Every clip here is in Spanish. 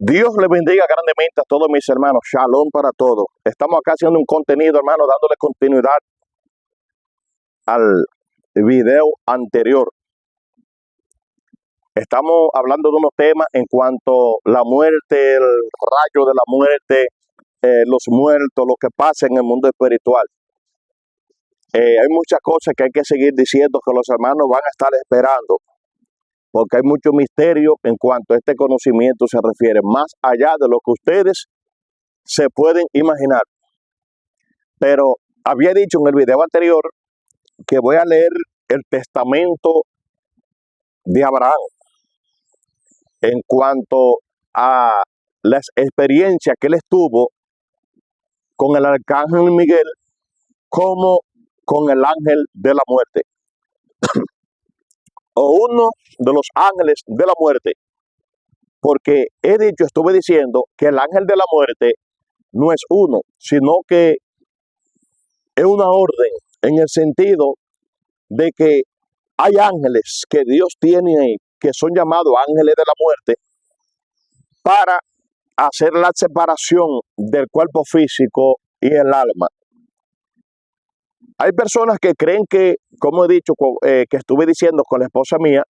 Dios le bendiga grandemente a todos mis hermanos. Shalom para todos. Estamos acá haciendo un contenido, hermano, dándole continuidad al video anterior. Estamos hablando de unos temas en cuanto a la muerte, el rayo de la muerte, los muertos, lo que pasa en el mundo espiritual. Hay muchas cosas que hay que seguir diciendo que los hermanos van a estar esperando, porque hay mucho misterio en cuanto a este conocimiento se refiere, más allá de lo que ustedes se pueden imaginar. Pero había dicho en el video anterior que voy a leer el testamento de Abraham en cuanto a las experiencias que él estuvo con el arcángel Miguel como con el ángel de la muerte, o uno de los ángeles de la muerte, porque estuve diciendo que el ángel de la muerte no es uno, sino que es una orden, en el sentido de que hay ángeles que Dios tiene ahí, que son llamados ángeles de la muerte, para hacer la separación del cuerpo físico y el alma. Hay personas que creen que, como he dicho, que estuve diciendo con la esposa mía,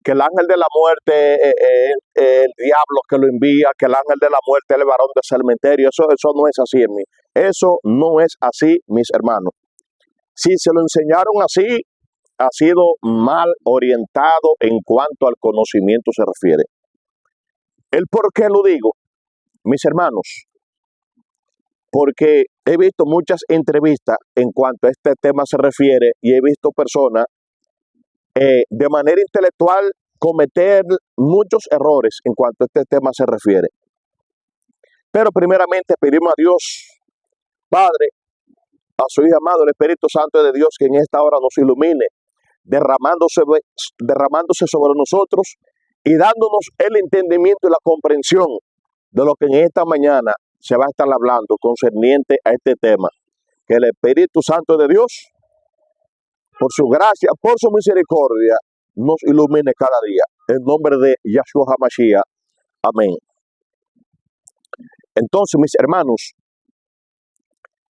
que el ángel de la muerte es el diablo que lo envía, que el ángel de la muerte es el varón del cementerio. Eso no es así en mí. Eso no es así, mis hermanos. Si se lo enseñaron así, ha sido mal orientado en cuanto al conocimiento se refiere. ¿El por qué lo digo, mis hermanos? Porque he visto muchas entrevistas en cuanto a este tema se refiere y he visto personas de manera intelectual cometer muchos errores en cuanto a este tema se refiere. Pero primeramente pedimos a Dios, Padre, a su Hijo amado, el Espíritu Santo de Dios, que en esta hora nos ilumine, derramándose sobre nosotros y dándonos el entendimiento y la comprensión de lo que en esta mañana se va a estar hablando concerniente a este tema. Que el Espíritu Santo de Dios, por su gracia, por su misericordia, nos ilumine cada día. En nombre de Yahshua HaMashiach. Amén. Entonces, mis hermanos,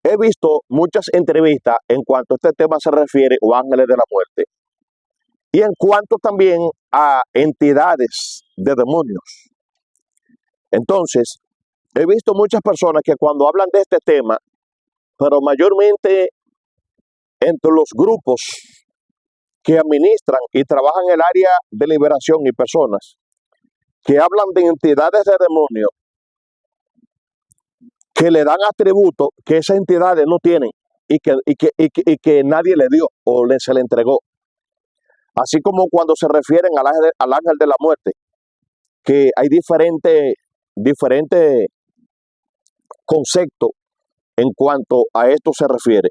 he visto muchas entrevistas en cuanto a este tema se refiere, o ángeles de la muerte, y en cuanto también a entidades de demonios. Entonces, he visto muchas personas que cuando hablan de este tema, pero mayormente entre los grupos que administran y trabajan en el área de liberación y personas que hablan de entidades de demonios que le dan atributos que esas entidades no tienen y que nadie le dio o se le entregó. Así como cuando se refieren al ángel de la muerte, que hay diferentes conceptos en cuanto a esto se refiere.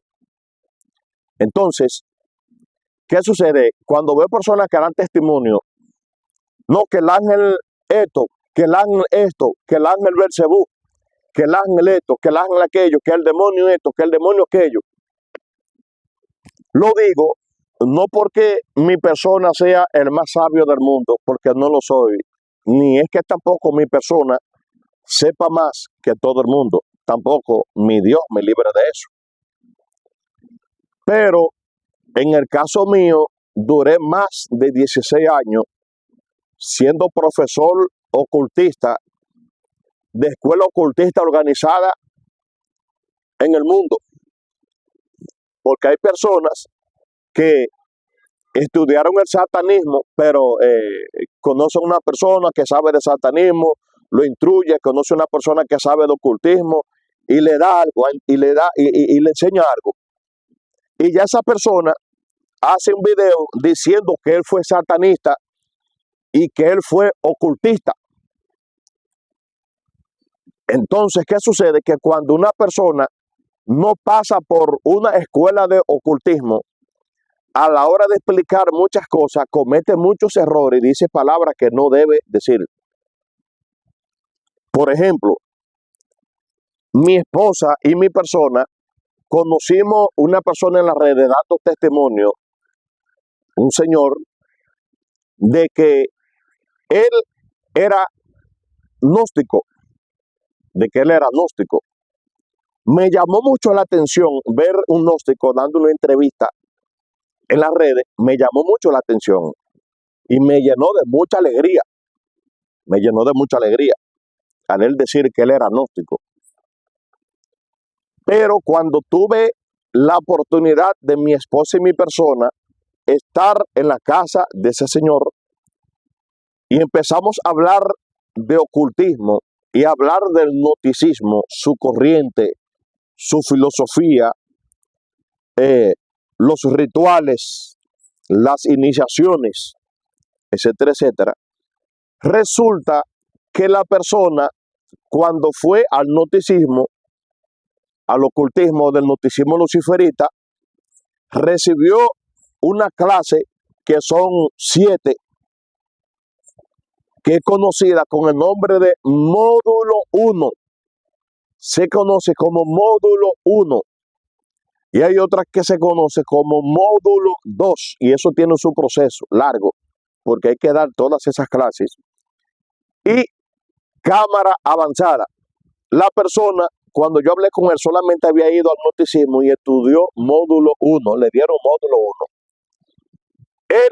Entonces, ¿qué sucede? Cuando veo personas que dan testimonio, no, que el ángel esto, que el ángel esto, que el ángel Belcebú, que el ángel esto, que el ángel aquello, que el demonio esto, que el demonio aquello. Lo digo no porque mi persona sea el más sabio del mundo, porque no lo soy, ni es que tampoco mi persona sepa más que todo el mundo, tampoco mi Dios me libre de eso. Pero en el caso mío, duré más de 16 años siendo profesor ocultista de escuela ocultista organizada en el mundo. Porque hay personas que estudiaron el satanismo, pero conocen a una persona que sabe de satanismo, lo instruye, conoce a una persona que sabe de ocultismo y le da algo, y le enseña algo. Y ya esa persona hace un video diciendo que él fue satanista y que él fue ocultista. Entonces, ¿qué sucede? Que cuando una persona no pasa por una escuela de ocultismo, a la hora de explicar muchas cosas, comete muchos errores y dice palabras que no debe decir. Por ejemplo, mi esposa y mi persona conocimos una persona en las redes dando testimonio, un señor, de que él era gnóstico, de que él era gnóstico. Me llamó mucho la atención ver un gnóstico dando una entrevista en las redes, me llamó mucho la atención y me llenó de mucha alegría, al él decir que él era gnóstico. Pero cuando tuve la oportunidad de mi esposa y mi persona estar en la casa de ese señor y empezamos a hablar de ocultismo y hablar del gnosticismo, su corriente, su filosofía, los rituales, las iniciaciones, etcétera, etcétera, resulta que la persona, cuando fue al gnosticismo, al ocultismo del gnosticismo luciferita, recibió una clase que son 7, que es conocida con el nombre de módulo 1. Se conoce como módulo 1. Y hay otras que se conoce como módulo 2. Y eso tiene su proceso largo, porque hay que dar todas esas clases. Y cámara avanzada. La persona, cuando yo hablé con él, solamente había ido al gnosticismo y estudió módulo 1. Le dieron módulo 1. Él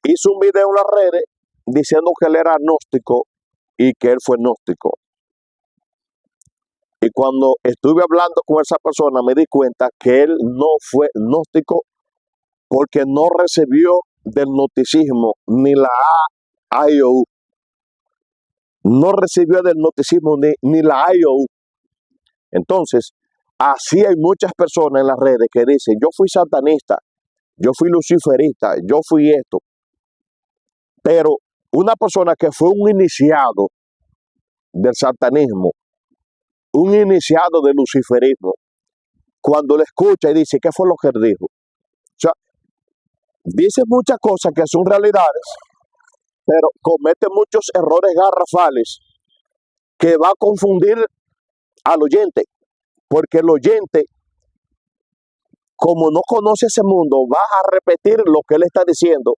hizo un video en las redes diciendo que él era gnóstico y que él fue gnóstico. Y cuando estuve hablando con esa persona me di cuenta que él no fue gnóstico porque no recibió del gnosticismo ni la IOU. No recibió del gnosticismo ni la IOU. Entonces, así hay muchas personas en las redes que dicen, yo fui satanista, yo fui luciferista, yo fui esto. Pero una persona que fue un iniciado del satanismo, un iniciado del luciferismo, cuando le escucha y dice, ¿qué fue lo que él dijo? O sea, dice muchas cosas que son realidades, pero comete muchos errores garrafales que va a confundir al oyente, porque el oyente, como no conoce ese mundo, va a repetir lo que él está diciendo,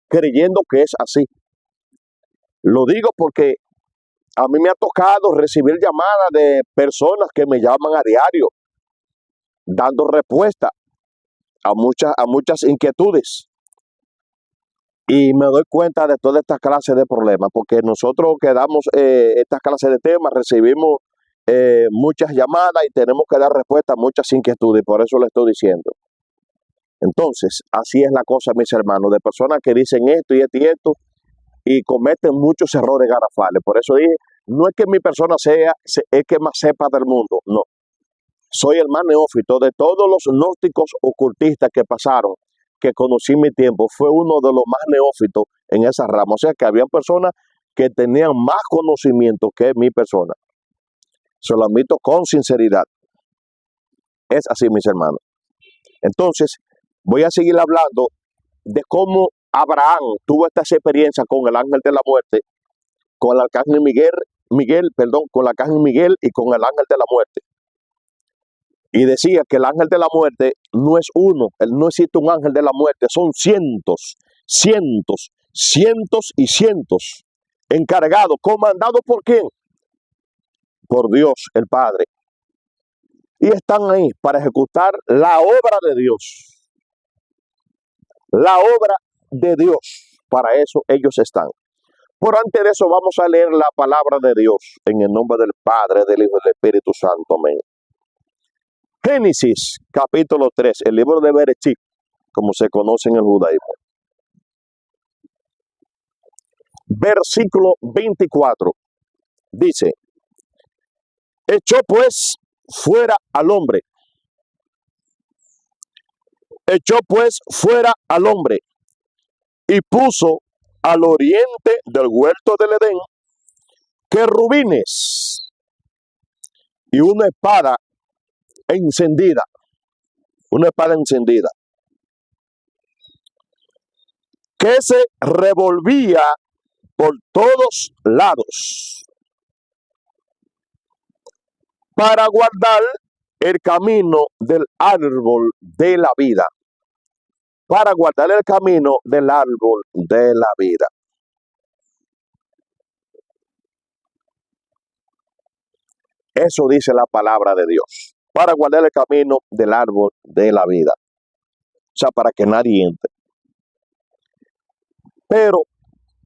creyendo que es así. Lo digo porque a mí me ha tocado recibir llamadas de personas que me llaman a diario, dando respuesta a muchas inquietudes. Y me doy cuenta de toda esta clase de problemas, porque nosotros que damos estas clases de temas, recibimos muchas llamadas y tenemos que dar respuesta a muchas inquietudes, por eso le estoy diciendo. Entonces, así es la cosa, mis hermanos, de personas que dicen esto y esto y esto, y cometen muchos errores garrafales. Por eso dije, no es que mi persona es que más sepa del mundo, no. Soy el más neófito de todos los gnósticos ocultistas que pasaron, que conocí en mi tiempo. Fue uno de los más neófitos en esa rama. O sea que había personas que tenían más conocimiento que mi persona. Se lo admito con sinceridad. Es así, mis hermanos. Entonces, voy a seguir hablando de cómo Abraham tuvo esta experiencia con el ángel de la muerte, con el arcángel con el arcángel Miguel y con el ángel de la muerte. Y decía que el ángel de la muerte no es uno, no existe un ángel de la muerte, son cientos, cientos, cientos y cientos, encargados, comandados ¿por quién? Por Dios, el Padre. Y están ahí para ejecutar la obra de Dios. La obra de Dios, para eso ellos están. Por antes de eso vamos a leer la palabra de Dios en el nombre del Padre, del Hijo y del Espíritu Santo. Amén. Génesis, capítulo 3, el libro de Bereshit, como se conoce en el judaísmo. Versículo 24, dice, echó pues fuera al hombre. Echó pues fuera al hombre y puso al oriente del huerto del Edén querubines y una espada encendida, que se revolvía por todos lados para guardar el camino del árbol de la vida. Para guardar el camino del árbol de la vida. Eso dice la palabra de Dios. Para guardar el camino del árbol de la vida. O sea, para que nadie entre. Pero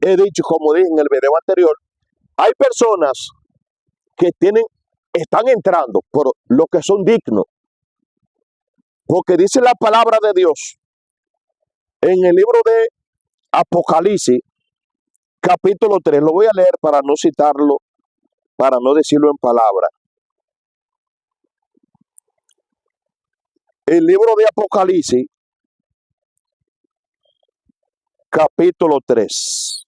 he dicho, como dije en el video anterior, hay personas que están entrando por lo que son dignos. Porque dice la palabra de Dios en el libro de Apocalipsis, capítulo 3. Lo voy a leer para no citarlo, para no decirlo en palabras. El libro de Apocalipsis, capítulo 3.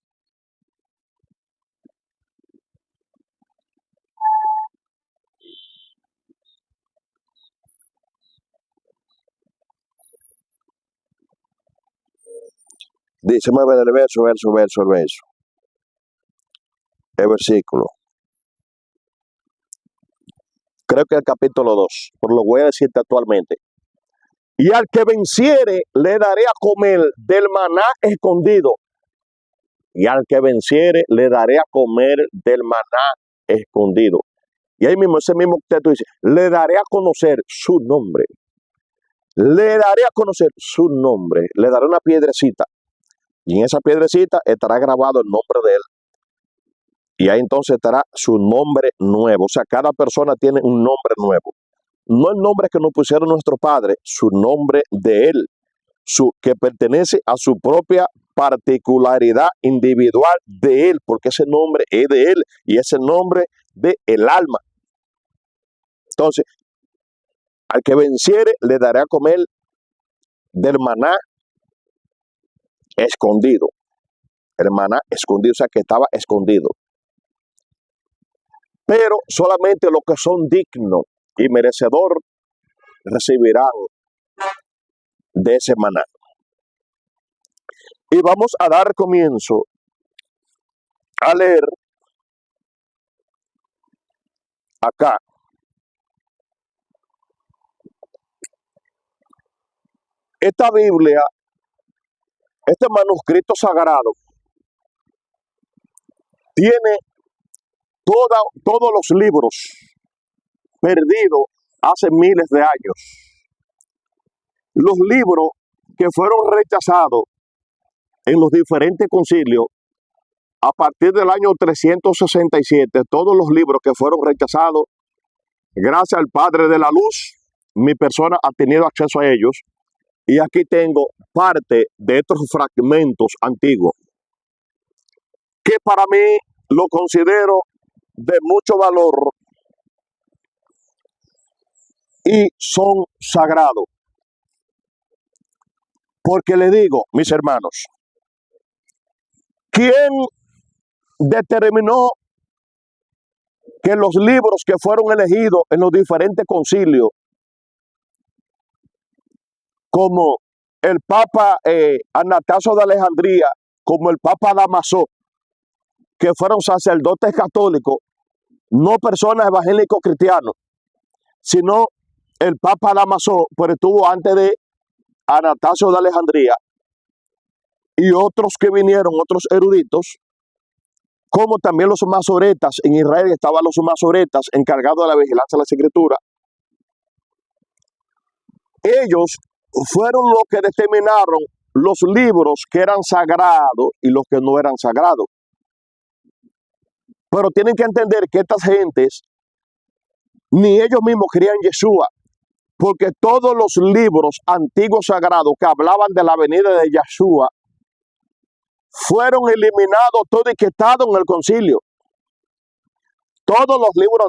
Dice, mueve del verso. El versículo. Creo que el capítulo 2, pero lo voy a decir actualmente. Y al que venciere le daré a comer del maná escondido. Y al que venciere le daré a comer del maná escondido. Y ahí mismo, ese mismo texto dice, le daré a conocer su nombre. Le daré a conocer su nombre. Le daré una piedrecita. Y en esa piedrecita estará grabado el nombre de él. Y ahí entonces estará su nombre nuevo. O sea, cada persona tiene un nombre nuevo. No el nombre que nos pusieron nuestros padres, su nombre de él, que pertenece a su propia particularidad individual de él, porque ese nombre es de él y es el nombre de el alma. Entonces, al que venciere le daré a comer del maná escondido. El maná escondido, o sea que estaba escondido. Pero solamente los que son dignos y merecedor recibirán de ese maná. Y vamos a dar comienzo a leer acá esta Biblia, este manuscrito sagrado, tiene todos los libros perdidos hace miles de años. Los libros que fueron rechazados en los diferentes concilios a partir del año 367, todos los libros que fueron rechazados, gracias al Padre de la Luz, mi persona ha tenido acceso a ellos. Y aquí tengo parte de estos fragmentos antiguos, que para mí lo considero de mucho valor y son sagrados. Porque le digo, mis hermanos, ¿quién determinó que los libros que fueron elegidos en los diferentes concilios, como el Papa Anastasio de Alejandría, como el Papa Damasó, que fueron sacerdotes católicos, no personas evangélicos cristianos, sino el Papa Damasó, pues estuvo antes de Anastasio de Alejandría, y otros que vinieron, otros eruditos, como también los masoretas. En Israel estaban los masoretas encargados de la vigilancia de las escrituras. Ellos fueron los que determinaron los libros que eran sagrados y los que no eran sagrados. Pero tienen que entender que estas gentes, ni ellos mismos creían Yeshua, porque todos los libros antiguos sagrados que hablaban de la venida de Yeshua fueron eliminados todo y quitados en el concilio. Todos los libros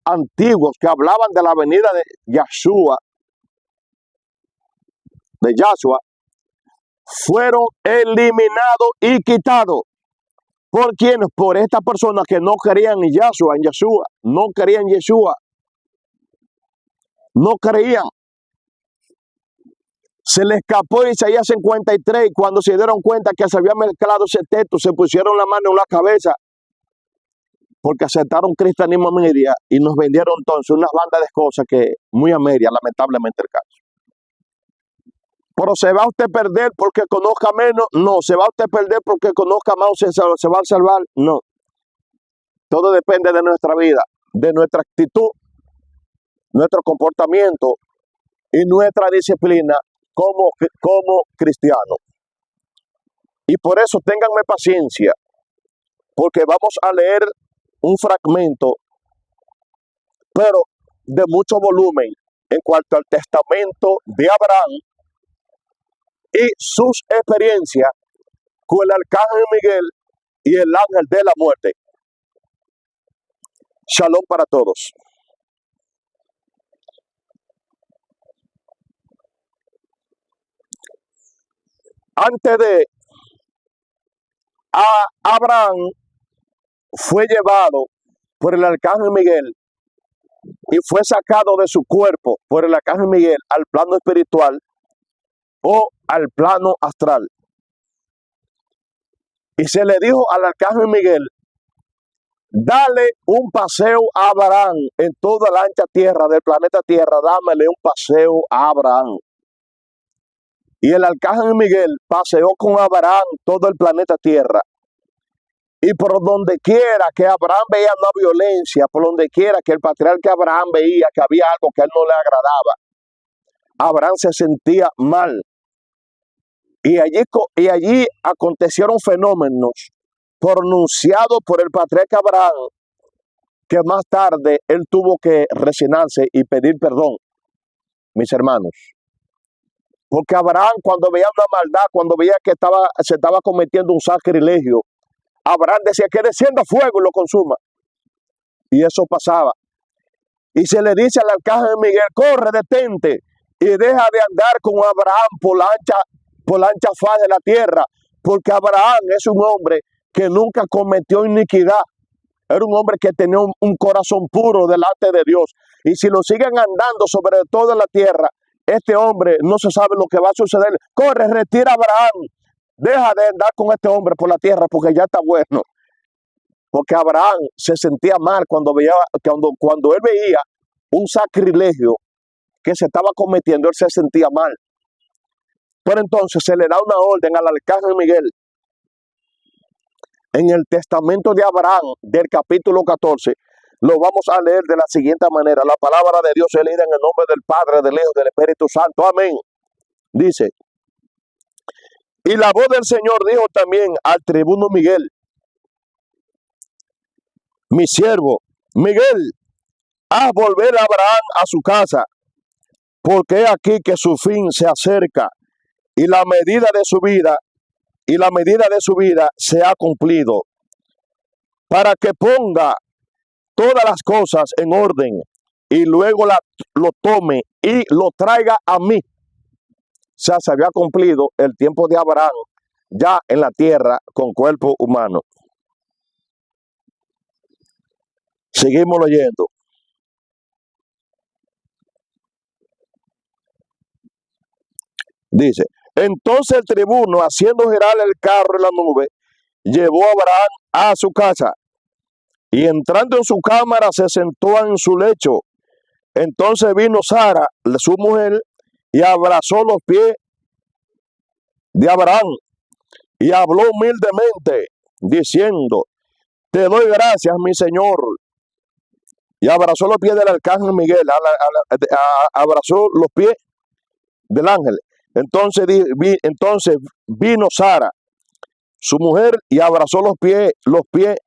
antiguos que hablaban de la venida de Yeshua, fueron eliminados y quitados. ¿Por quiénes? Por estas personas que no creían en Yeshua, no creían en Yeshua, no creían. Se le escapó Isaías 53 y cuando se dieron cuenta que se había mezclado ese texto, se pusieron la mano en la cabeza porque aceptaron cristianismo media y nos vendieron entonces unas bandas de cosas que muy a media, lamentablemente el caso. Pero ¿se va usted a perder porque conozca menos? No. ¿Se va usted a perder porque conozca más o se va a salvar? No. Todo depende de nuestra vida, de nuestra actitud nuestro comportamiento y nuestra disciplina como cristianos. Y por eso ténganme paciencia, porque vamos a leer un fragmento, pero de mucho volumen, en cuanto al testamento de Abraham y sus experiencias con el arcángel Miguel y el ángel de la muerte. Shalom para todos. Antes de Abraham fue llevado por el arcángel Miguel y fue sacado de su cuerpo por el arcángel Miguel al plano espiritual o al plano astral. Y se le dijo al arcángel Miguel: dale un paseo a Abraham en toda la ancha tierra del planeta Tierra, dámele un paseo a Abraham. Y el arcángel Miguel paseó con Abraham todo el planeta Tierra. Y por donde quiera que Abraham veía una violencia, por donde quiera que el patriarca Abraham veía que había algo que a él no le agradaba, Abraham se sentía mal. Y allí acontecieron fenómenos pronunciados por el patriarca Abraham, que más tarde él tuvo que resignarse y pedir perdón, mis hermanos. Porque Abraham, cuando veía una maldad, cuando veía que se estaba cometiendo un sacrilegio, Abraham decía que descienda fuego y lo consuma. Y eso pasaba. Y se le dice al arcángel Miguel: corre, detente y deja de andar con Abraham por la ancha faz de la tierra, porque Abraham es un hombre que nunca cometió iniquidad. Era un hombre que tenía un corazón puro delante de Dios. Y si lo siguen andando sobre toda la tierra, este hombre no se sabe lo que va a suceder. Corre, retira a Abraham. Deja de andar con este hombre por la tierra porque ya está bueno. Porque Abraham se sentía mal cuando él veía un sacrilegio que se estaba cometiendo, él se sentía mal. Pero entonces se le da una orden al arcángel Miguel. En el testamento de Abraham, del capítulo 14, lo vamos a leer de la siguiente manera. La palabra de Dios es leída en el nombre del Padre, del Hijo y del Espíritu Santo. Amén. Dice: y la voz del Señor dijo también al tribuno Miguel: mi siervo Miguel, haz volver a Abraham a su casa, porque he aquí que su fin se acerca y la medida de su vida se ha cumplido, para que ponga todas las cosas en orden y luego lo tome y lo traiga a mí. O sea, se había cumplido el tiempo de Abraham ya en la tierra con cuerpo humano. Seguimos leyendo. Dice: entonces el tribuno, haciendo girar el carro en la nube, llevó a Abraham a su casa, y entrando en su cámara se sentó en su lecho. Entonces vino Sara, su mujer, y abrazó los pies de Abraham y habló humildemente, diciendo: te doy gracias, mi señor. Y abrazó los pies del arcángel Miguel, abrazó los pies del ángel. Entonces vino Sara, su mujer, y abrazó los pies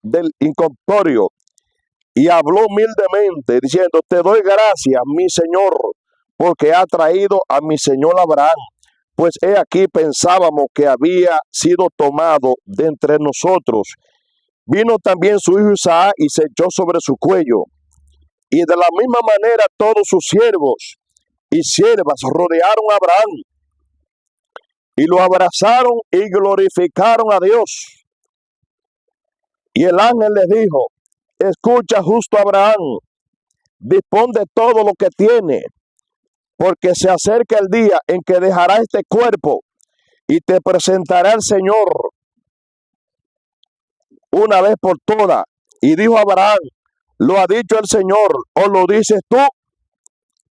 del incorpóreo y habló humildemente, diciendo: te doy gracias, mi señor, porque ha traído a mi señor Abraham, pues he aquí pensábamos que había sido tomado de entre nosotros. Vino también su hijo Isaac y se echó sobre su cuello. Y de la misma manera todos sus siervos y siervas rodearon a Abraham y lo abrazaron y glorificaron a Dios. Y el ángel les dijo: escucha, justo Abraham, dispón de todo lo que tiene, porque se acerca el día en que dejará este cuerpo y te presentará al Señor una vez por todas. Y dijo Abraham: ¿lo ha dicho el Señor o lo dices tú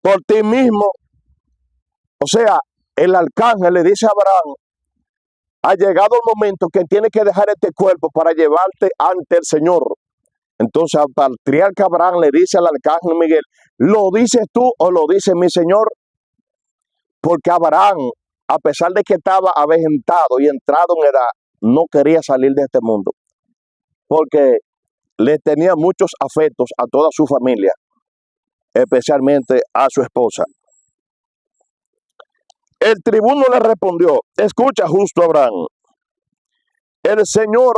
por ti mismo? O sea, el arcángel le dice a Abraham: ha llegado el momento que tiene que dejar este cuerpo para llevarte ante el Señor. Entonces al patriarca Abraham le dice al arcángel Miguel, ¿lo dices tú o lo dice mi Señor? Porque Abraham, a pesar de que estaba avejentado y entrado en edad, no quería salir de este mundo, porque le tenía muchos afectos a toda su familia, especialmente a su esposa. El tribuno le respondió, escucha justo Abraham, el Señor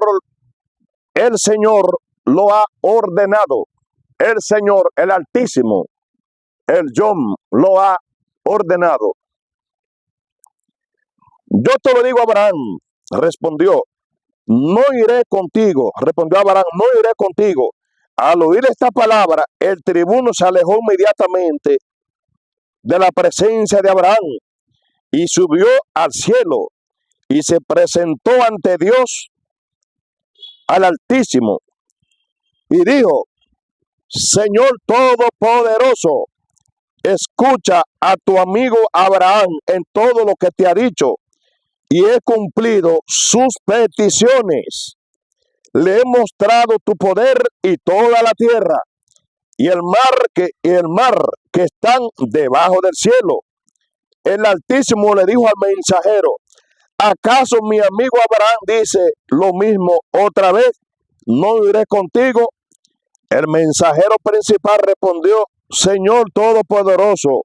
lo ha ordenado, el Señor, el Altísimo, el Yom, lo ha ordenado. Yo te lo digo, Abraham, respondió, no iré contigo, respondió Abraham, no iré contigo. Al oír esta palabra, el tribuno se alejó inmediatamente de la presencia de Abraham y subió al cielo y se presentó ante Dios, al Altísimo, y dijo, Señor Todopoderoso, escucha a tu amigo Abraham en todo lo que te ha dicho y he cumplido sus peticiones. Le he mostrado tu poder y toda la tierra y el mar que están debajo del cielo. El Altísimo le dijo al mensajero, ¿acaso mi amigo Abraham dice lo mismo otra vez? ¿No iré contigo? El mensajero principal respondió, Señor Todopoderoso,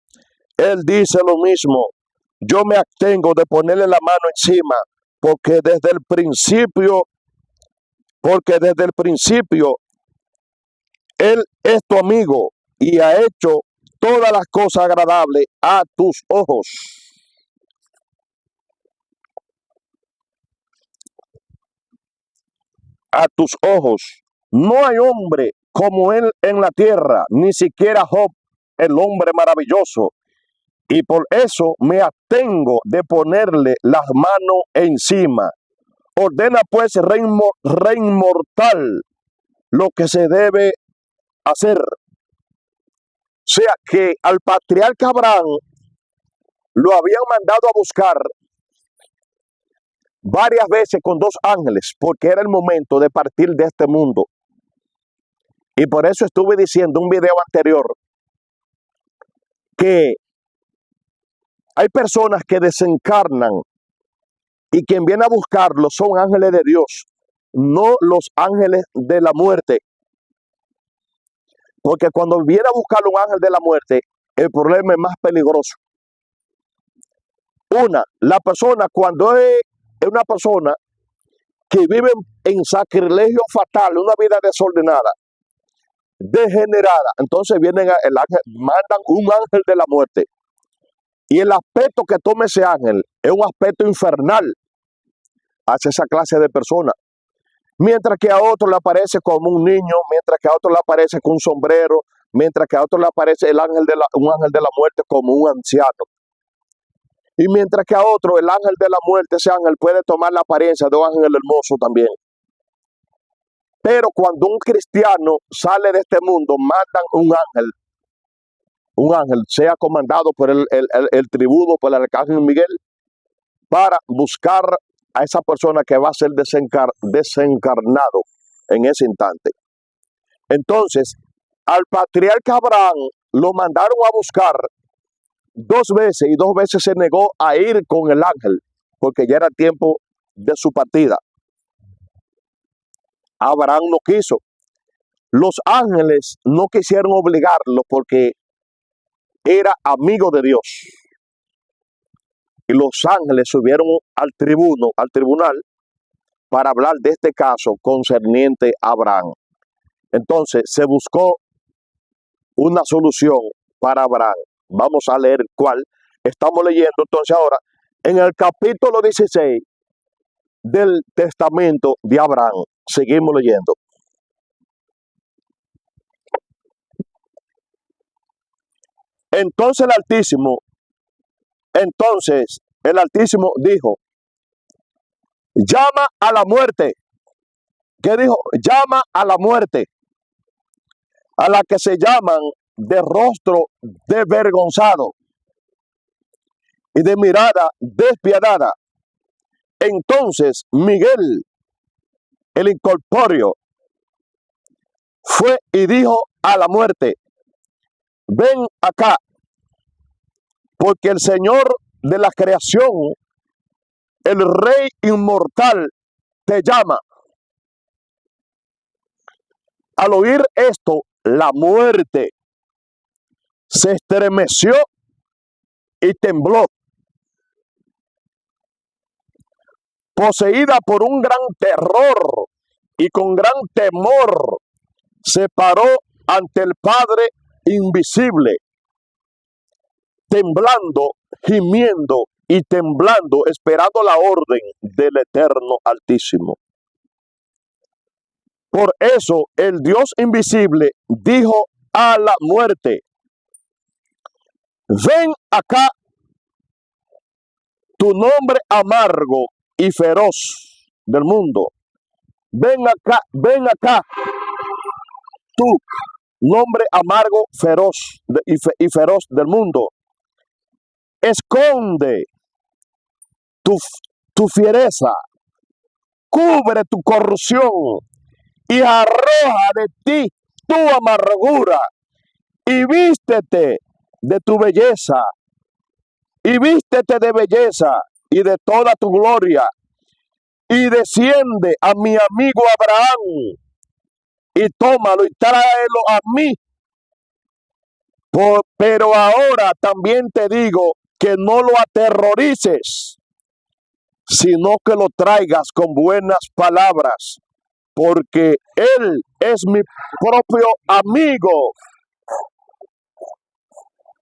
él dice lo mismo. Yo me abstengo de ponerle la mano encima, porque desde el principio él es tu amigo y ha hecho todas las cosas agradables a tus ojos. A tus ojos. No hay hombre como él en la tierra, ni siquiera Job, el hombre maravilloso. Y por eso me abstengo de ponerle las manos encima. Ordena pues, rey mortal, lo que se debe hacer. O sea que al patriarca Abraham lo habían mandado a buscar varias veces con 2 ángeles, porque era el momento de partir de este mundo. Y por eso estuve diciendo en un video anterior que hay personas que desencarnan y quien viene a buscarlos son ángeles de Dios, no los ángeles de la muerte. Porque cuando viene a buscar un ángel de la muerte, el problema es más peligroso. La persona cuando es una persona que vive en sacrilegio fatal, una vida desordenada, degenerada, entonces mandan un ángel de la muerte. Y el aspecto que tome ese ángel es un aspecto infernal hacia esa clase de personas. Mientras que a otro le aparece como un niño, mientras que a otro le aparece con un sombrero, mientras que a otro le aparece un ángel de la muerte como un anciano. Y mientras que a otro el ángel de la muerte, ese ángel puede tomar la apariencia de un ángel hermoso también. Pero cuando un cristiano sale de este mundo, mandan un ángel, sea comandado por el tribuno, por el arcángel Miguel, para buscar a esa persona que va a ser desencarnado en ese instante. Entonces, al patriarca Abraham lo mandaron a buscar 2 veces y 2 veces se negó a ir con el ángel, porque ya era tiempo de su partida. Abraham no quiso. Los ángeles no quisieron obligarlo porque era amigo de Dios. Y los ángeles subieron al tribunal, para hablar de este caso concerniente a Abraham. Entonces se buscó una solución para Abraham. Vamos a leer cuál. Estamos leyendo entonces ahora en el capítulo 16 del testamento de Abraham. Seguimos leyendo. Entonces el Altísimo dijo, llama a la muerte. ¿Qué dijo? Llama a la muerte, a la que se llaman de rostro desvergonzado y de mirada despiadada. Entonces Miguel, el incorpóreo, fue y dijo a la muerte: ven acá, porque el Señor de la creación, el Rey inmortal, te llama. Al oír esto, la muerte se estremeció y tembló. Poseída por un gran terror y con gran temor, se paró ante el Padre invisible, temblando, gimiendo y temblando, esperando la orden del Eterno Altísimo. Por eso el Dios invisible dijo a la muerte: ven acá, tu nombre amargo y feroz del mundo. Ven acá, tú, nombre amargo, feroz y feroz del mundo. Esconde tu fiereza, cubre tu corrupción y arroja de ti tu amargura y vístete de tu belleza, y vístete de belleza y de toda tu gloria, y desciende a mi amigo Abraham y tómalo y tráelo a mí. Pero ahora también te digo que no lo aterrorices, sino que lo traigas con buenas palabras, porque él es mi propio amigo.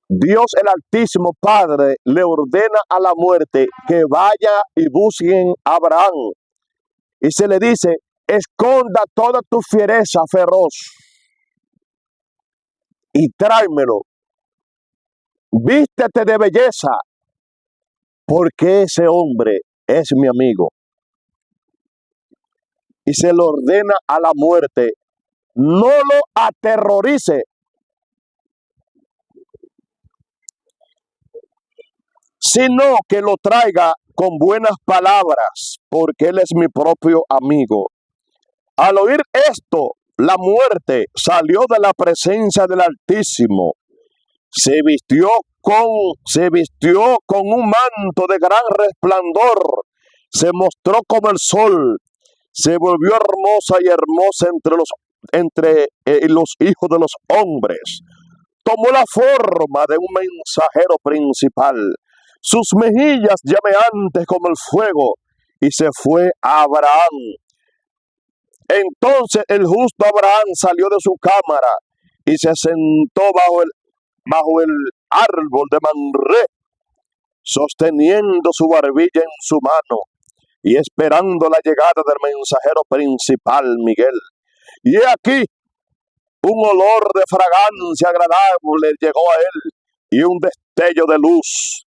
Dios el Altísimo Padre le ordena a la muerte que vaya y busquen a Abraham. Y se le dice: esconda toda tu fiereza feroz y tráemelo. Vístete de belleza, porque ese hombre es mi amigo. Y se le ordena a la muerte: no lo aterrorice, sino que lo traiga con buenas palabras, porque él es mi propio amigo. Al oír esto, la muerte salió de la presencia del Altísimo, se vistió con un manto de gran resplandor, se mostró como el sol, se volvió hermosa y hermosa entre los hijos de los hombres. Tomó la forma de un mensajero principal, sus mejillas llameantes como el fuego, y se fue a Abraham. Entonces el justo Abraham salió de su cámara y se sentó bajo el árbol de Mamré, sosteniendo su barbilla en su mano y esperando la llegada del mensajero principal, Miguel. Y he aquí, un olor de fragancia agradable llegó a él y un destello de luz.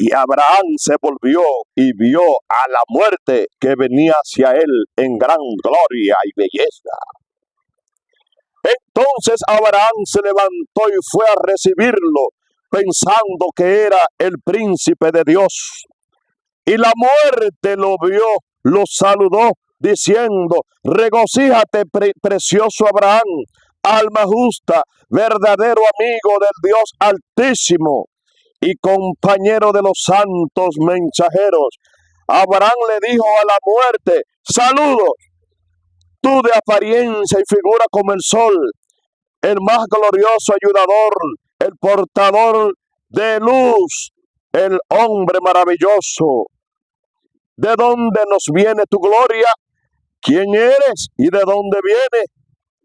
Y Abraham se volvió y vio a la muerte que venía hacia él en gran gloria y belleza. Entonces Abraham se levantó y fue a recibirlo, pensando que era el príncipe de Dios. Y la muerte lo vio, lo saludó, diciendo: regocíjate, precioso Abraham, alma justa, verdadero amigo del Dios Altísimo y compañero de los santos mensajeros. Abraham le dijo a la muerte: saludos, tú de apariencia y figura como el sol, el más glorioso ayudador, el portador de luz, el hombre maravilloso. ¿De dónde nos viene tu gloria? ¿Quién eres y de dónde viene?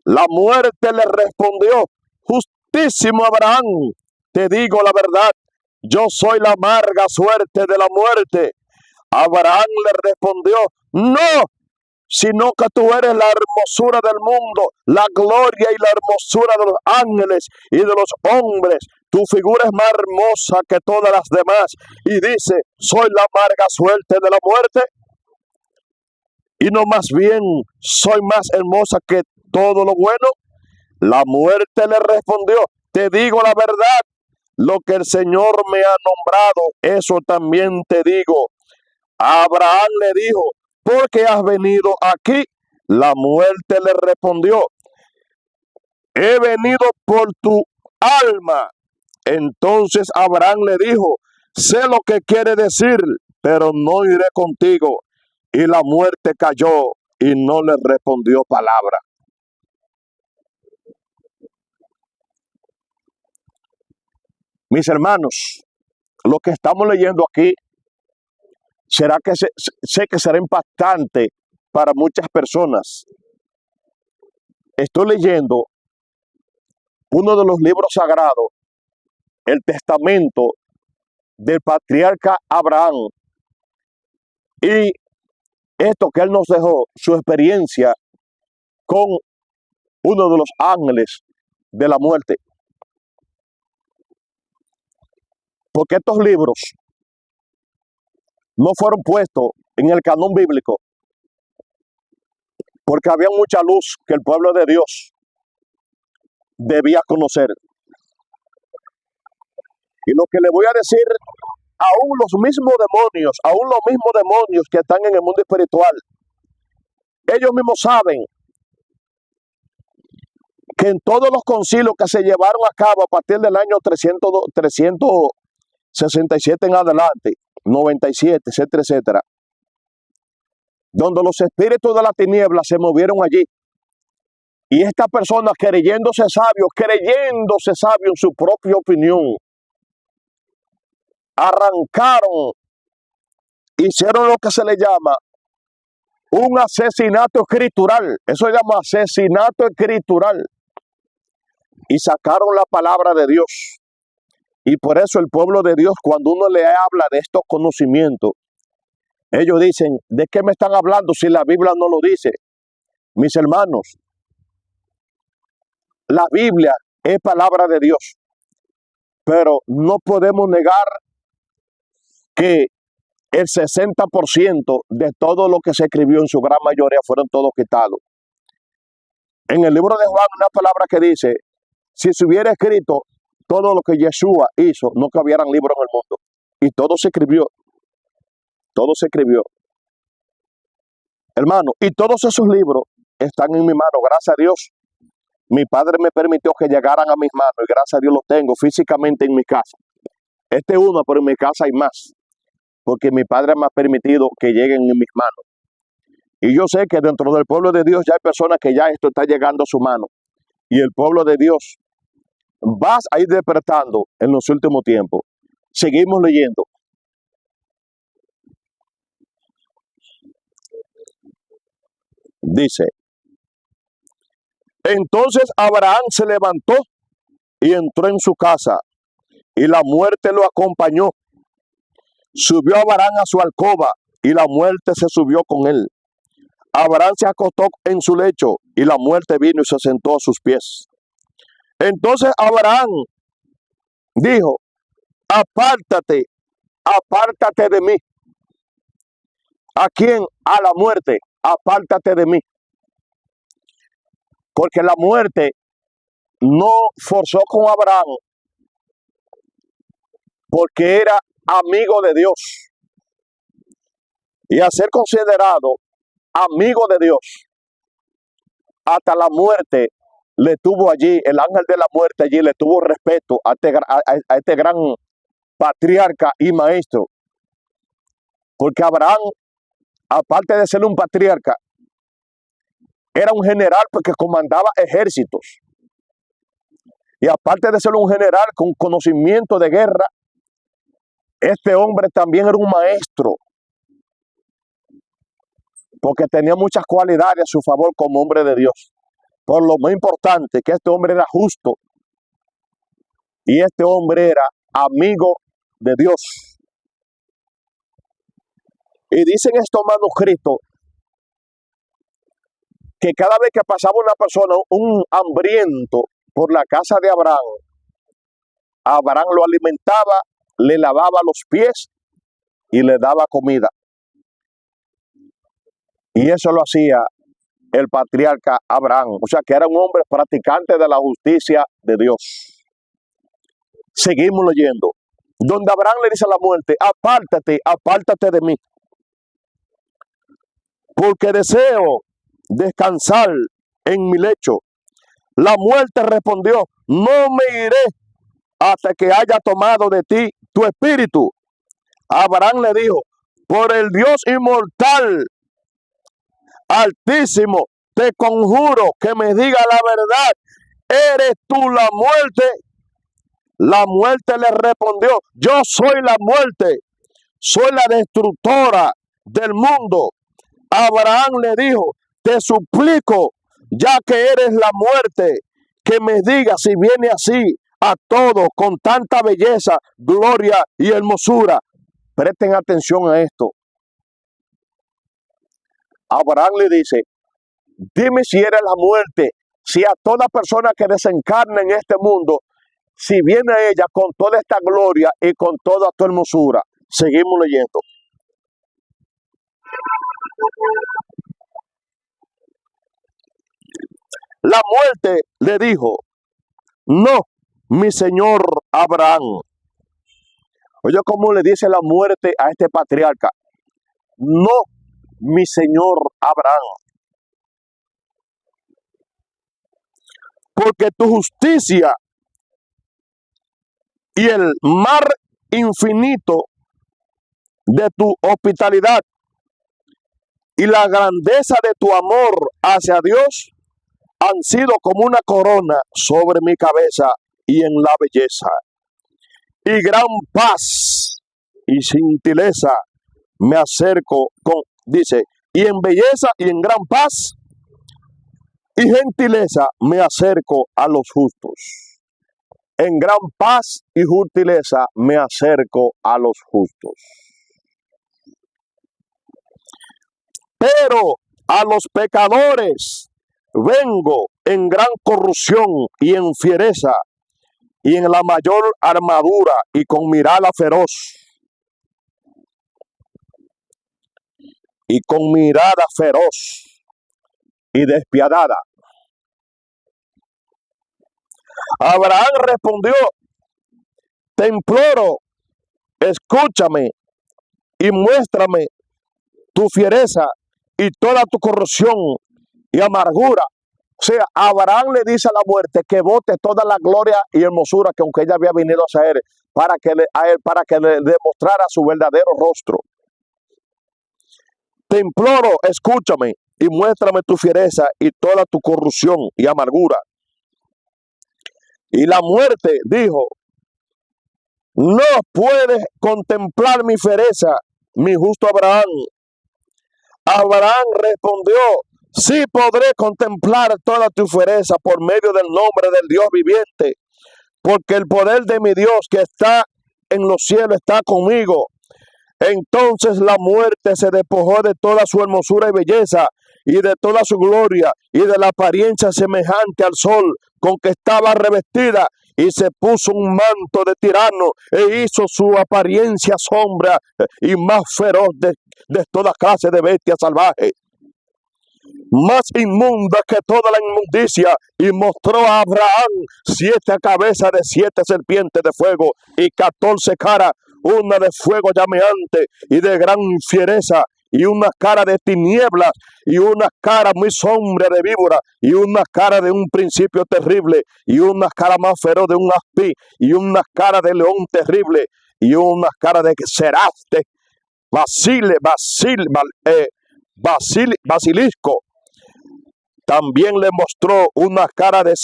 La muerte le respondió: justísimo Abraham, te digo la verdad, yo soy la amarga suerte de la muerte. Abraham le respondió: no, sino que tú eres la hermosura del mundo, la gloria y la hermosura de los ángeles y de los hombres. Tu figura es más hermosa que todas las demás. Y dice: soy la amarga suerte de la muerte. Y no más bien, soy más hermosa que todo lo bueno. La muerte le respondió: te digo la verdad, lo que el Señor me ha nombrado, eso también te digo. Abraham le dijo: ¿por qué has venido aquí? La muerte le respondió: he venido por tu alma. Entonces Abraham le dijo, sé lo que quiere decir, pero no iré contigo. Y la muerte cayó y no le respondió palabra. Mis hermanos, lo que estamos leyendo aquí será que sé que será impactante para muchas personas. Estoy leyendo uno de los libros sagrados, el testamento del patriarca Abraham, y esto que él nos dejó, su experiencia con uno de los ángeles de la muerte. Porque estos libros no fueron puestos en el canon bíblico porque había mucha luz que el pueblo de Dios debía conocer. Y lo que le voy a decir, aún los mismos demonios que están en el mundo espiritual, ellos mismos saben que en todos los concilios que se llevaron a cabo a partir del año 367 en adelante, 97, etcétera, etcétera, donde los espíritus de la tiniebla se movieron allí. Y estas personas creyéndose sabios en su propia opinión, arrancaron, hicieron lo que se le llama un asesinato escritural. Eso se llama asesinato escritural. Y sacaron la palabra de Dios. Y por eso el pueblo de Dios, cuando uno le habla de estos conocimientos, ellos dicen, ¿de qué me están hablando si la Biblia no lo dice? Mis hermanos, la Biblia es palabra de Dios, pero no podemos negar que el 60% de todo lo que se escribió en su gran mayoría fueron todos quitados. En el libro de Juan, una palabra que dice, si se hubiera escrito todo lo que Yeshua hizo, no cabieran libros en el mundo. Y todo se escribió. Todo se escribió. Hermano, y todos esos libros están en mi mano, gracias a Dios. Mi padre me permitió que llegaran a mis manos y gracias a Dios los tengo físicamente en mi casa. Este es uno, pero en mi casa hay más, porque mi padre me ha permitido que lleguen en mis manos. Y yo sé que dentro del pueblo de Dios ya hay personas que ya esto está llegando a su mano. Y el pueblo de Dios va a ir despertando en los últimos tiempos. Seguimos leyendo. Dice, entonces Abraham se levantó y entró en su casa, y la muerte lo acompañó. Subió Abraham a su alcoba, y la muerte se subió con él. Abraham se acostó en su lecho, y la muerte vino y se sentó a sus pies. Entonces Abraham dijo, apártate de mí. ¿A quién? A la muerte, apártate de mí. Porque la muerte no forzó con Abraham, porque era amigo de Dios. Y a ser considerado amigo de Dios, hasta la muerte le tuvo allí, el ángel de la muerte allí le tuvo respeto a este gran patriarca y maestro. Porque Abraham, aparte de ser un patriarca, era un general porque comandaba ejércitos. Y aparte de ser un general con conocimiento de guerra, este hombre también era un maestro, porque tenía muchas cualidades a su favor como hombre de Dios. Por lo más importante, que este hombre era justo y este hombre era amigo de Dios. Y dicen estos manuscritos que cada vez que pasaba una persona, un hambriento, por la casa de Abraham, Abraham lo alimentaba, le lavaba los pies y le daba comida. Y eso lo hacía el patriarca Abraham, o sea que era un hombre practicante de la justicia de Dios. Seguimos leyendo, donde Abraham le dice a la muerte, apártate de mí, porque deseo descansar en mi lecho, La muerte respondió: no me iré hasta que haya tomado de ti tu espíritu. Abraham le dijo: por el Dios inmortal, altísimo, te conjuro que me diga la verdad. ¿Eres tú la muerte? La muerte le respondió: yo soy la muerte, soy la destructora del mundo. Abraham le dijo: te suplico, ya que eres la muerte, que me digas si viene así a todo con tanta belleza, gloria y hermosura. Presten atención a esto. Abraham le dice: dime si eres la muerte, si a toda persona que desencarna en este mundo, si viene a ella con toda esta gloria y con toda tu hermosura. Seguimos leyendo. La muerte le dijo: no, mi señor Abraham. Oye, ¿cómo le dice la muerte a este patriarca? No, mi señor Abraham. Porque tu justicia y el mar infinito de tu hospitalidad y la grandeza de tu amor hacia Dios han sido como una corona sobre mi cabeza, y en la belleza y gran paz y gentileza me acerco dice, y en belleza y en gran paz y gentileza me acerco a los justos. En gran paz y gentileza me acerco a los justos. Pero a los pecadores vengo en gran corrupción y en fiereza y en la mayor armadura y con mirada feroz. Y con mirada feroz y despiadada. Abraham respondió: te imploro, escúchame y muéstrame tu fiereza y toda tu corrupción y amargura. O sea, Abraham le dice a la muerte que bote toda la gloria y hermosura que aunque ella había venido a él, para que le demostrara su verdadero rostro. Te imploro, escúchame y muéstrame tu fiereza y toda tu corrupción y amargura. Y la muerte dijo: no puedes contemplar mi fiereza, mi justo Abraham. Abraham respondió: sí podré contemplar toda tu fiereza por medio del nombre del Dios viviente, porque el poder de mi Dios que está en los cielos está conmigo. Entonces la muerte se despojó de toda su hermosura y belleza, y de toda su gloria, y de la apariencia semejante al sol con que estaba revestida, y se puso un manto de tirano, e hizo su apariencia sombra y más feroz de toda clase de bestias salvajes, más inmunda que toda la inmundicia, y mostró a Abraham 7 cabezas de 7 serpientes de fuego, y 14 caras, una de fuego llameante y de gran fiereza, y una cara de tinieblas, y una cara muy sombria de víbora, y una cara de un principio terrible, y una cara más feroz de un aspí, y una cara de león terrible, y una cara de ceraste, basilisco. También le mostró una cara de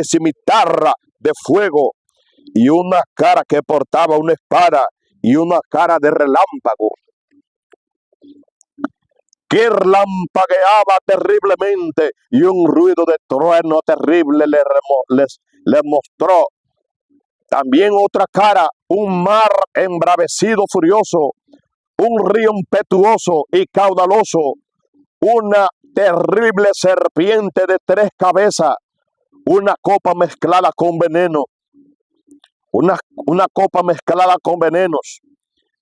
cimitarra de fuego, y una cara que portaba una espada, y una cara de relámpago que relampagueaba terriblemente, y un ruido de trueno terrible le mostró. También otra cara, un mar embravecido furioso, un río impetuoso y caudaloso, una terrible serpiente de 3 cabezas, una copa mezclada con veneno, una copa mezclada con venenos.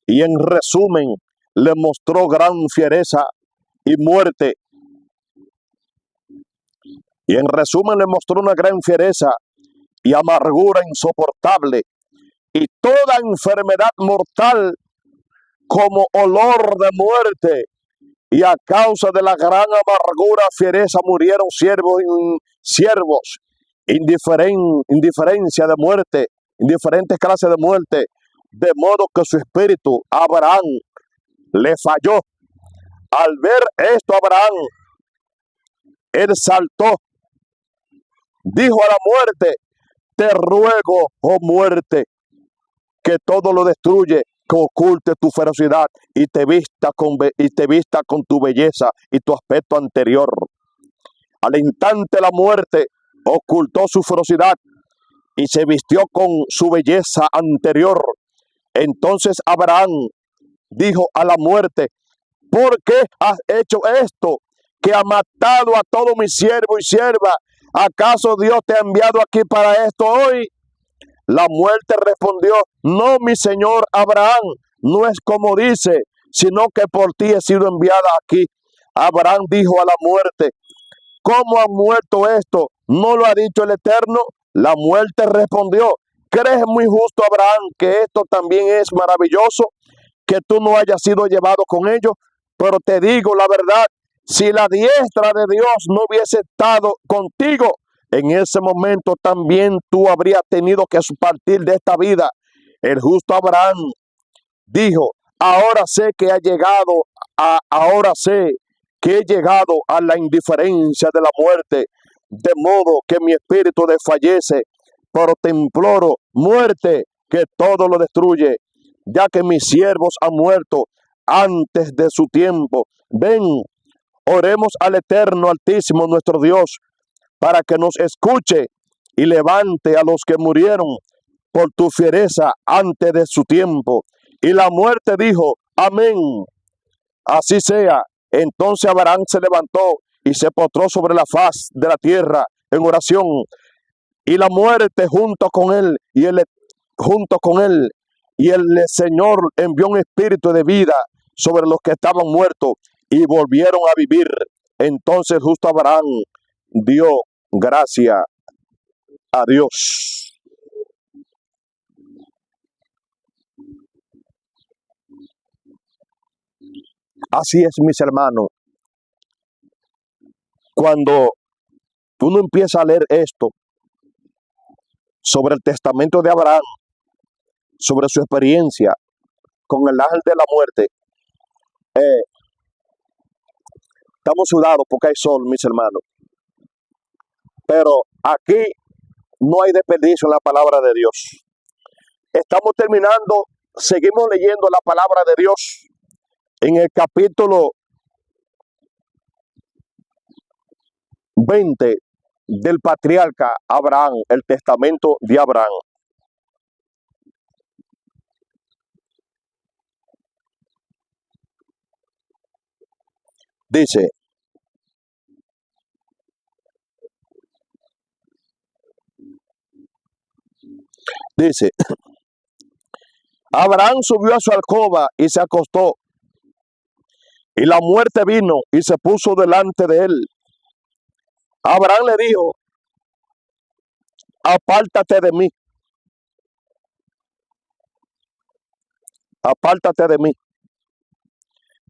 Y en resumen, le mostró gran fiereza y muerte. Y en resumen, le mostró una gran fiereza y amargura insoportable, y toda enfermedad mortal como olor de muerte. Y a causa de la gran amargura, fiereza, murieron siervos indiferencia de muerte, diferentes clases de muerte, de modo que su espíritu, Abraham, le falló. Al ver esto, Abraham, él saltó, dijo a la muerte: te ruego, oh muerte, que todo lo destruye, que oculte tu ferocidad y te vista con tu belleza y tu aspecto anterior. Al instante la muerte ocultó su ferocidad y se vistió con su belleza anterior. Entonces Abraham dijo a la muerte: ¿por qué has hecho esto? Que ha matado a todo mi siervo y sierva. ¿Acaso Dios te ha enviado aquí para esto hoy? La muerte respondió: no, mi señor Abraham, no es como dice, sino que por ti he sido enviada aquí. Abraham dijo a la muerte: ¿cómo ha muerto esto? ¿No lo ha dicho el Eterno? La muerte respondió: ¿crees muy justo, Abraham, que esto también es maravilloso, que tú no hayas sido llevado con ellos? Pero te digo la verdad, si la diestra de Dios no hubiese estado contigo, en ese momento también tú habrías tenido que partir de esta vida. El justo Abraham dijo: ahora sé que he llegado a la indiferencia de la muerte, de modo que mi espíritu desfallece, pero te imploro, muerte, que todo lo destruye, ya que mis siervos han muerto antes de su tiempo. Ven, oremos al Eterno Altísimo, nuestro Dios, para que nos escuche y levante a los que murieron por tu fiereza antes de su tiempo. Y la muerte dijo: amén, así sea. Entonces Abraham se levantó y se postró sobre la faz de la tierra en oración. Y la muerte junto con él, y el Señor envió un espíritu de vida sobre los que estaban muertos y volvieron a vivir. Entonces justo Abraham dio gracias a Dios. Así es, mis hermanos. Cuando uno empieza a leer esto sobre el testamento de Abraham, sobre su experiencia con el ángel de la muerte, estamos sudados porque hay sol, mis hermanos. Pero aquí no hay desperdicio en la palabra de Dios. Estamos terminando, seguimos leyendo la palabra de Dios en el capítulo 20 del patriarca Abraham, el testamento de Abraham. Dice, Abraham subió a su alcoba y se acostó, y la muerte vino y se puso delante de él. Abraham le dijo: apártate de mí, apártate de mí.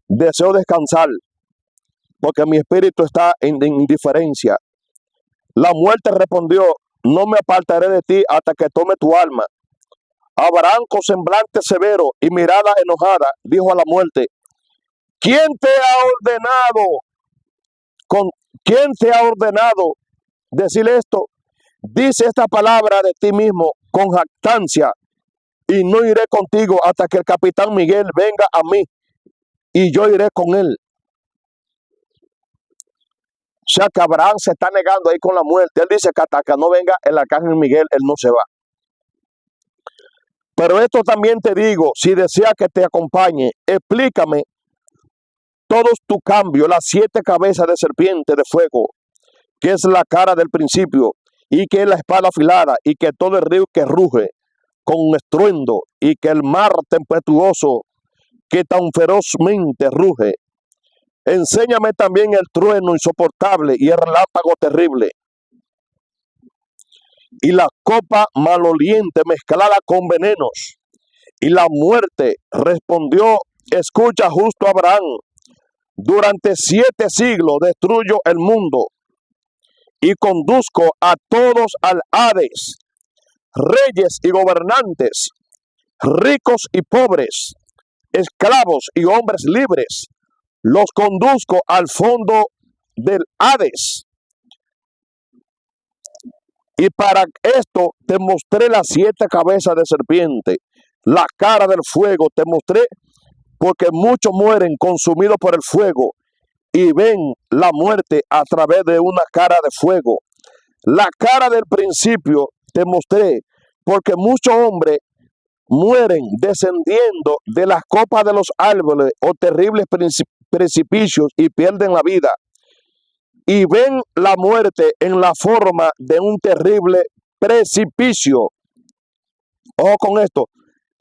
Deseo descansar, porque mi espíritu está en indiferencia. La muerte respondió: no me apartaré de ti hasta que tome tu alma. Abraham, con semblante severo y mirada enojada, dijo a la muerte: ¿quién te ha ordenado decir esto? Dice esta palabra de ti mismo con jactancia, y no iré contigo hasta que el capitán Miguel venga a mí, y yo iré con él. O sea que Abraham se está negando ahí con la muerte. Él dice que hasta que no venga el arcángel Miguel, él no se va. Pero esto también te digo, si deseas que te acompañe, explícame todos tus cambios, las 7 cabezas de serpiente de fuego, que es la cara del principio, y que es la espada afilada, y que todo el río que ruge con estruendo, y que el mar tempestuoso que tan ferozmente ruge. Enséñame también el trueno insoportable y el relámpago terrible, y la copa maloliente mezclada con venenos. Y la muerte respondió: escucha, justo Abraham, durante 7 siglos destruyo el mundo, y conduzco a todos al Hades, reyes y gobernantes, ricos y pobres, esclavos y hombres libres, los conduzco al fondo del Hades. Y para esto te mostré las 7 cabezas de serpiente, la cara del fuego te mostré, porque muchos mueren consumidos por el fuego y ven la muerte a través de una cara de fuego. La cara del principio te mostré, porque muchos hombres mueren descendiendo de las copas de los árboles o terribles precipicios y pierden la vida. Y ven la muerte en la forma de un terrible precipicio. Ojo con esto.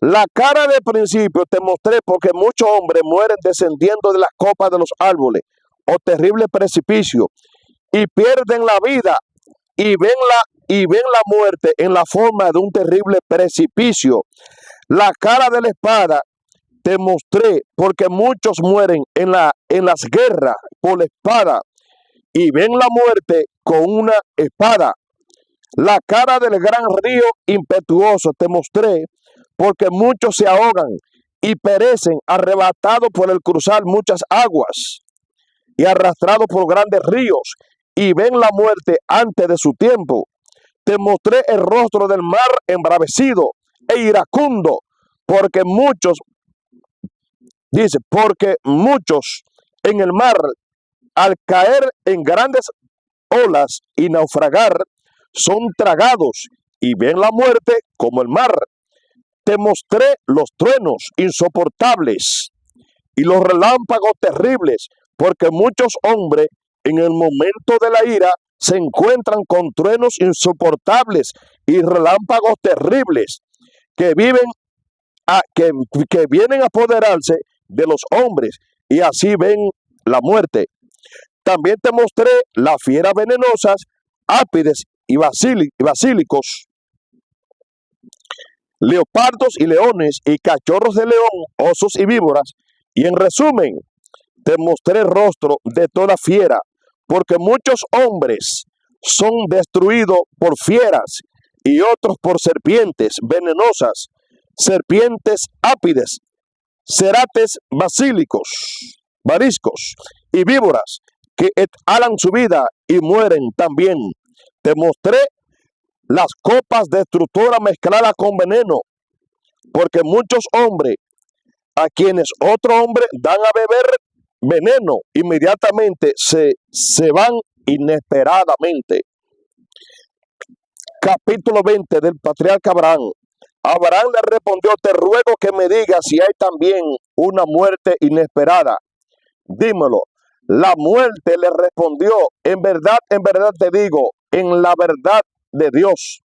La cara de principio te mostré porque muchos hombres mueren descendiendo de las copas de los árboles o terrible precipicio y pierden la vida y ven la muerte en la forma de un terrible precipicio. La cara de la espada te mostré porque muchos mueren en las guerras por la espada y ven la muerte con una espada. La cara del gran río impetuoso te mostré porque muchos se ahogan y perecen arrebatados por el cruzar muchas aguas y arrastrados por grandes ríos y ven la muerte antes de su tiempo. Te mostré el rostro del mar embravecido e iracundo, porque muchos en el mar, al caer en grandes olas y naufragar, son tragados y ven la muerte como el mar. Te mostré los truenos insoportables y los relámpagos terribles, porque muchos hombres en el momento de la ira se encuentran con truenos insoportables y relámpagos terribles que vienen a apoderarse de los hombres y así ven la muerte. También te mostré las fieras venenosas, ápides y basílicos, leopardos y leones y cachorros de león, osos y víboras. Y en resumen, te mostré el rostro de toda fiera, porque muchos hombres son destruidos por fieras y otros por serpientes venenosas, serpientes ápides, cerates mariscos y víboras que halan su vida y mueren también. Te mostré las copas destructoras mezcladas con veneno, porque muchos hombres a quienes otro hombre dan a beber veneno, inmediatamente se van inesperadamente. Capítulo 20 del patriarca Abraham. Abraham le respondió: te ruego que me digas si hay también una muerte inesperada. Dímelo. La muerte le respondió: en verdad te digo, en la verdad de Dios,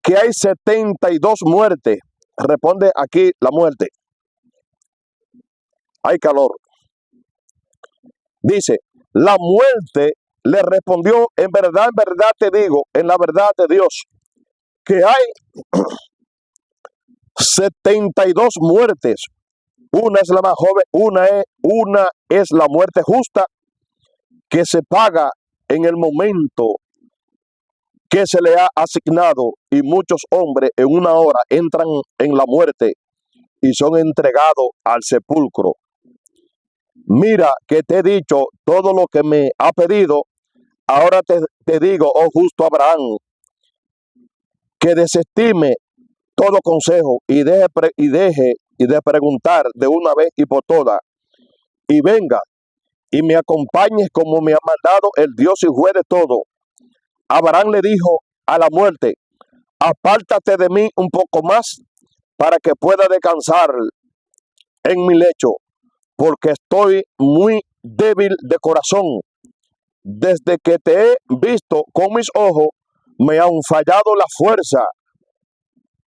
que hay 72 muertes. Responde aquí la muerte. Hay calor. Dice, la muerte le respondió: en verdad te digo, en la verdad de Dios, que hay 72 muertes. Una es la más joven, una es la muerte justa, que se paga en el momento que se le ha asignado, y muchos hombres en una hora entran en la muerte y son entregados al sepulcro. Mira que te he dicho todo lo que me ha pedido. Ahora te digo, oh justo Abraham, que desestime todo consejo y deje de preguntar de una vez y por todas, y venga y me acompañes como me ha mandado el Dios y juez de todo. Abraham le dijo a la muerte: apártate de mí un poco más para que pueda descansar en mi lecho, porque estoy muy débil de corazón. Desde que te he visto con mis ojos, me han fallado la fuerza.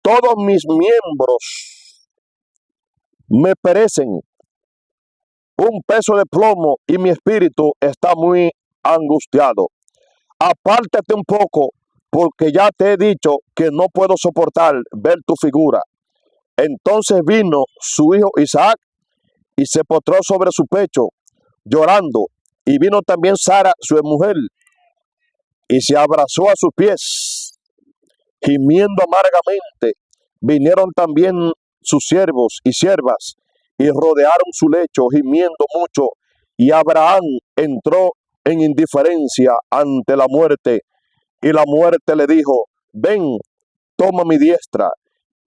Todos mis miembros me perecen. Un peso de plomo y mi espíritu está muy angustiado. Apártate un poco, porque ya te he dicho que no puedo soportar ver tu figura. Entonces vino su hijo Isaac y se postró sobre su pecho, llorando. Y vino también Sara, su mujer, y se abrazó a sus pies, gimiendo amargamente. Vinieron también sus siervos y siervas y rodearon su lecho, gimiendo mucho. Y Abraham entró en indiferencia ante la muerte. Y la muerte le dijo: ven, toma mi diestra,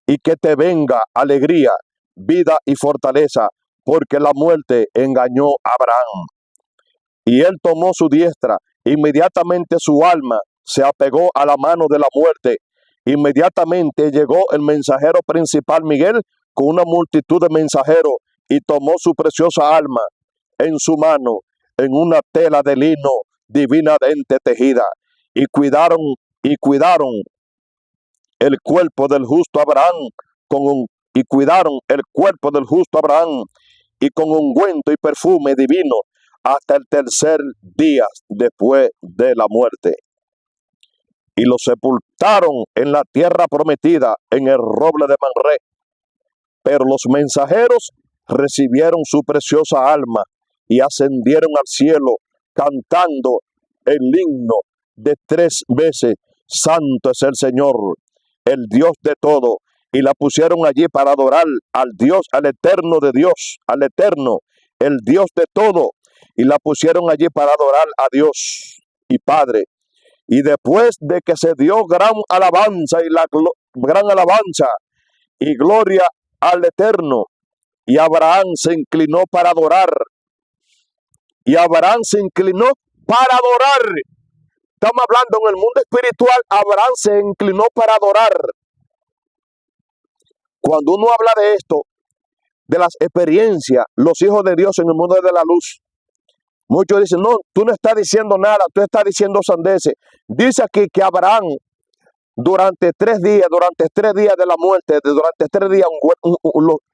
y que te venga alegría, vida y fortaleza, porque la muerte engañó a Abraham. Y él tomó su diestra. Inmediatamente su alma se apegó a la mano de la muerte. Inmediatamente llegó el mensajero principal Miguel con una multitud de mensajeros y tomó su preciosa alma en su mano, en una tela de lino divinamente tejida, y cuidaron el cuerpo del justo Abraham y cuidaron el cuerpo del justo Abraham y con ungüento y perfume divino hasta el tercer día después de la muerte. Y lo sepultaron en la tierra prometida, en el roble de Mamre. Pero los mensajeros recibieron su preciosa alma y ascendieron al cielo, cantando el himno de 3 veces: Santo es el Señor, el Dios de todo. Y la pusieron allí para adorar al Dios, al eterno de Dios, al eterno, el Dios de todo. Y la pusieron allí para adorar a Dios y Padre. Y después de que se dio gran alabanza y gloria al Eterno, y Abraham se inclinó para adorar. Estamos hablando en el mundo espiritual. Abraham se inclinó para adorar. Cuando uno habla de esto, de las experiencias, los hijos de Dios en el mundo de la luz, muchos dicen: no, tú no estás diciendo nada, tú estás diciendo sandeces. Dice aquí que Abraham, durante 3 días de la muerte, durante 3 días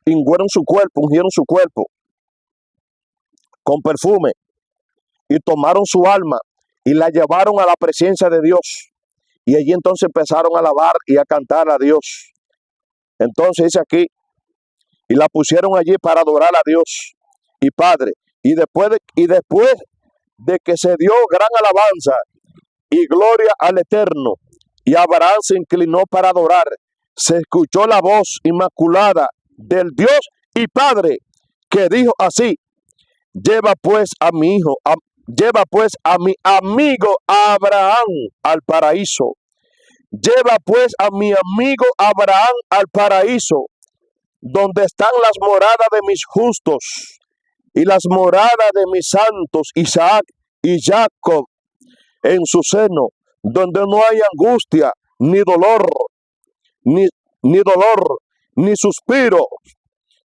ungieron su cuerpo con perfume, y tomaron su alma y la llevaron a la presencia de Dios. Y allí entonces empezaron a alabar y a cantar a Dios. Entonces dice aquí, y la pusieron allí para adorar a Dios y Padre. Y después de que se dio gran alabanza y gloria al Eterno, y Abraham se inclinó para adorar, se escuchó la voz inmaculada del Dios y Padre, que dijo así: lleva pues a mi amigo Abraham al paraíso. Lleva pues a mi amigo Abraham al paraíso, donde están las moradas de mis justos y las moradas de mis santos Isaac y Jacob, en su seno, donde no hay angustia, ni dolor, ni suspiro,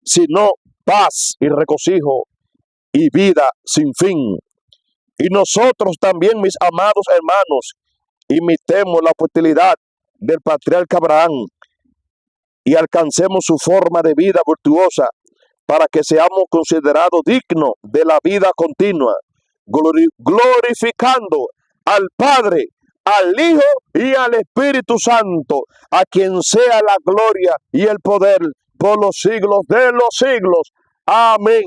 sino paz y regocijo y vida sin fin. Y nosotros también, mis amados hermanos, imitemos la fertilidad del patriarca Abraham y alcancemos su forma de vida virtuosa, para que seamos considerados dignos de la vida continua, glorificando al Padre, al Hijo y al Espíritu Santo, a quien sea la gloria y el poder por los siglos de los siglos. Amén.